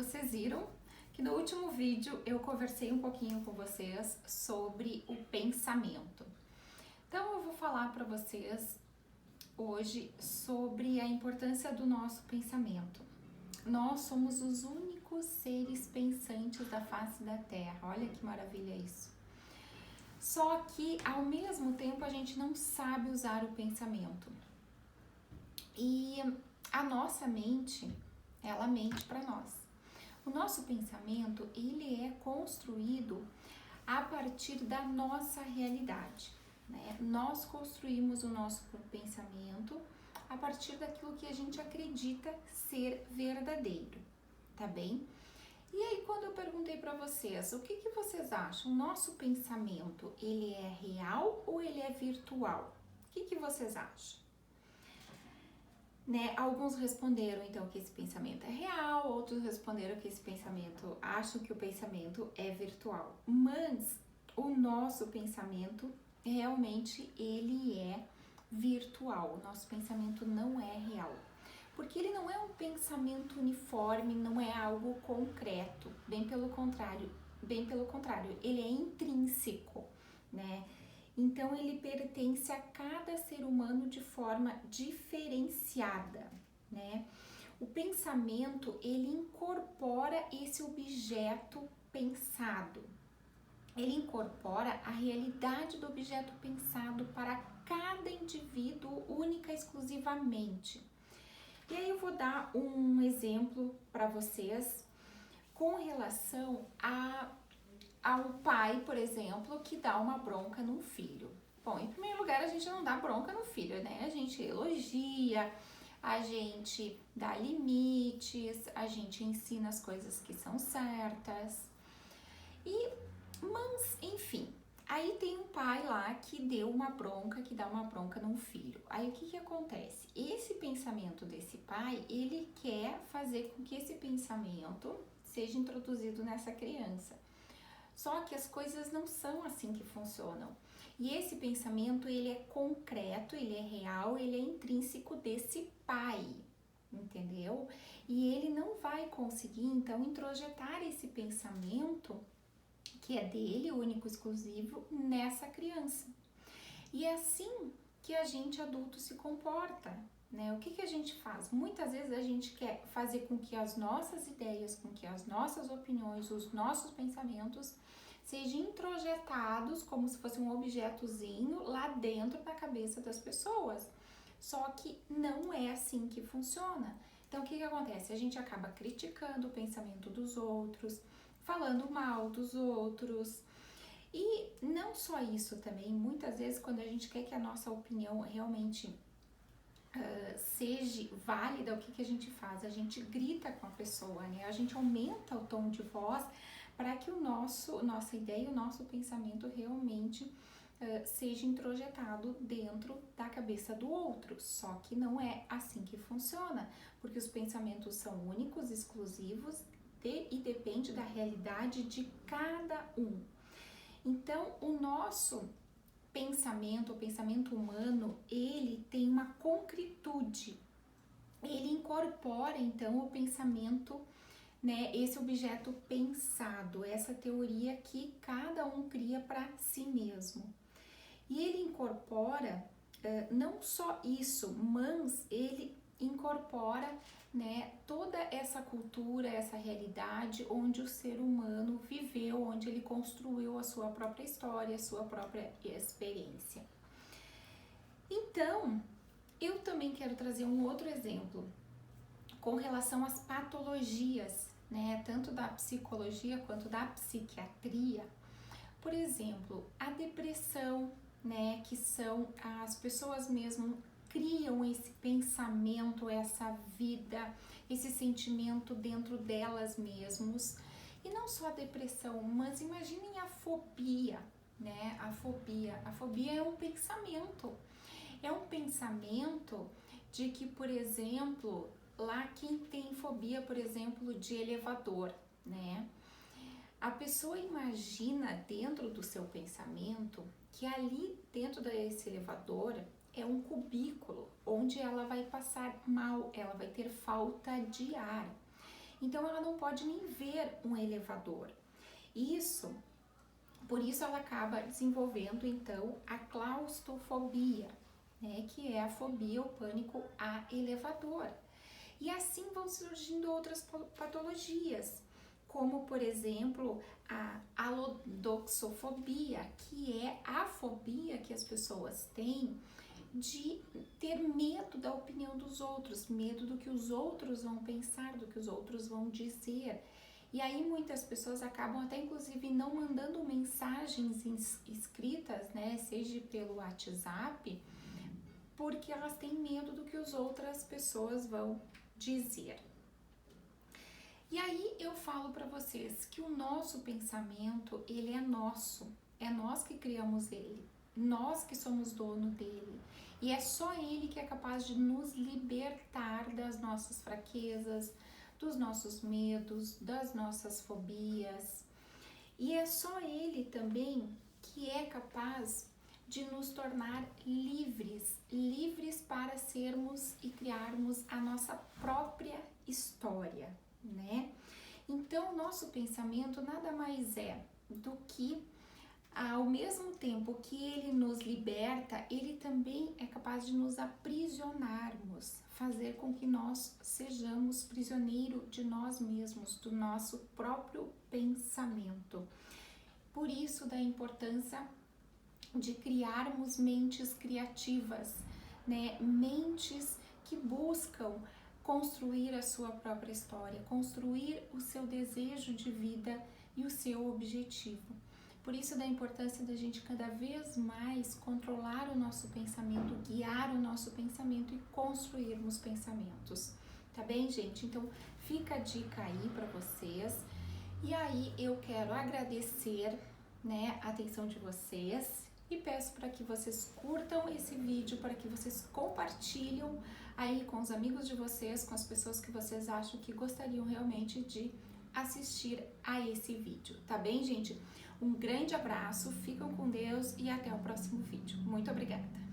Vocês viram que no último vídeo eu conversei um pouquinho com vocês sobre o pensamento. Então eu vou falar para vocês hoje sobre a importância do nosso pensamento. Nós somos os únicos seres pensantes da face da Terra. Olha que maravilha isso. Só que ao mesmo tempo a gente não sabe usar o pensamento. E a nossa mente, ela mente para nós. O nosso pensamento, ele é construído a partir da nossa realidade, né? Nós construímos o nosso pensamento a partir daquilo que a gente acredita ser verdadeiro, tá bem? E aí, quando eu perguntei para vocês, o que vocês acham? O nosso pensamento, ele é real ou ele é virtual? O que vocês acham? Né? Alguns responderam então que esse pensamento é real, outros responderam que esse pensamento, acham que o pensamento é virtual. Mas o nosso pensamento realmente ele é virtual, o nosso pensamento não é real. Porque ele não é um pensamento uniforme, não é algo concreto, bem pelo contrário, ele é intrínseco, né? Então ele pertence a cada ser humano de forma diferenciada, né? O pensamento, ele incorpora esse objeto pensado. Ele incorpora a realidade do objeto pensado para cada indivíduo única e exclusivamente. E aí eu vou dar um exemplo para vocês com relação ao pai, por exemplo, que dá uma bronca num filho. Bom, em primeiro lugar, a gente não dá bronca no filho, né? A gente elogia, a gente dá limites, a gente ensina as coisas que são certas. Mas, enfim, aí tem um pai lá que deu uma bronca, que dá uma bronca num filho. Aí o que acontece? Esse pensamento desse pai, ele quer fazer com que esse pensamento seja introduzido nessa criança. Só que as coisas não são assim que funcionam. E esse pensamento, ele é concreto, ele é real, ele é intrínseco desse pai, entendeu? E ele não vai conseguir, então, introjetar esse pensamento, que é dele, único, exclusivo, nessa criança. E é assim que a gente adulto se comporta, né? O que a gente faz? Muitas vezes a gente quer fazer com que as nossas ideias, com que as nossas opiniões, os nossos pensamentos sejam introjetados como se fosse um objetozinho lá dentro da cabeça das pessoas. Só que não é assim que funciona. Então, o que acontece? A gente acaba criticando o pensamento dos outros, falando mal dos outros. E não só isso também, muitas vezes quando a gente quer que a nossa opinião realmente seja válida, o que a gente faz? A gente grita com a pessoa, né? A gente aumenta o tom de voz para que nossa ideia, o nosso pensamento realmente seja introjetado dentro da cabeça do outro. Só que não é assim que funciona, porque os pensamentos são únicos, exclusivos e depende da realidade de cada um. Então, o nosso pensamento, o pensamento humano, ele tem uma concretude. Ele incorpora, então, o pensamento, né, esse objeto pensado, essa teoria que cada um cria para si mesmo. E ele incorpora não só isso, mas ele incorpora, né, toda essa cultura, essa realidade onde o ser humano viveu, onde ele construiu a sua própria história, a sua própria experiência. Então, eu também quero trazer um outro exemplo com relação às patologias, né, tanto da psicologia quanto da psiquiatria. Por exemplo, a depressão, né, que são as pessoas mesmo criam esse pensamento, essa vida, esse sentimento dentro delas mesmos. E não só a depressão, mas imaginem a fobia, né? A fobia é um pensamento. É um pensamento de que, por exemplo, lá quem tem fobia, por exemplo, de elevador, né? A pessoa imagina dentro do seu pensamento que ali dentro desse elevador é um cubículo onde ela vai passar mal, ela vai ter falta de ar. Então ela não pode nem ver um elevador. Por isso ela acaba desenvolvendo então a claustrofobia, né, que é a fobia, o pânico a elevador. E assim vão surgindo outras patologias, como por exemplo a alodoxofobia, que é a fobia que as pessoas têm de ter medo da opinião dos outros, medo do que os outros vão pensar, do que os outros vão dizer. E aí muitas pessoas acabam até inclusive não mandando mensagens escritas, né, seja pelo WhatsApp, porque elas têm medo do que as outras pessoas vão dizer. E aí eu falo para vocês que o nosso pensamento, ele é nosso, é nós que criamos ele, nós que somos dono dele. E é só ele que é capaz de nos libertar das nossas fraquezas, dos nossos medos, das nossas fobias. E é só ele também que é capaz de nos tornar livres, livres para sermos e criarmos a nossa própria história, né? Então, nosso pensamento nada mais é do que, ao mesmo tempo que ele nos liberta, ele também é capaz de nos aprisionarmos, fazer com que nós sejamos prisioneiros de nós mesmos, do nosso próprio pensamento. Por isso, da importância de criarmos mentes criativas, né? Mentes que buscam construir a sua própria história, construir o seu desejo de vida e o seu objetivo. Por isso da importância da gente cada vez mais controlar o nosso pensamento, guiar o nosso pensamento e construirmos pensamentos. Tá bem, gente? Então fica a dica aí para vocês. E aí eu quero agradecer, né, a atenção de vocês e peço para que vocês curtam esse vídeo, para que vocês compartilhem aí com os amigos de vocês, com as pessoas que vocês acham que gostariam realmente de assistir a esse vídeo, tá bem, gente? Um grande abraço, ficam com Deus e até o próximo vídeo. Muito obrigada!